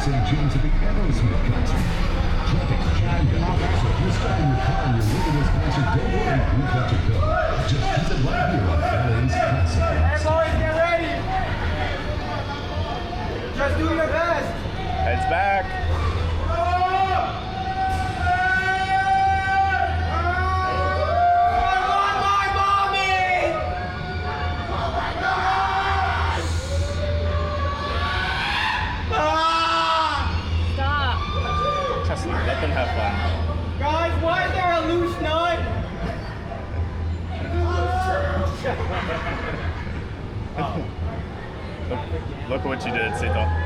St. James at the Aerosmith concert. Traffic jammed up, so if you're stuck in your car and you're leaving this concert, don't worry, we've got you covered. Just visit right here on LA's Classic Rock. Hey boys, get ready! Just do your best! Heads back. Just let them have fun. Guys, why is there a loose nut? Look what you did, Sito.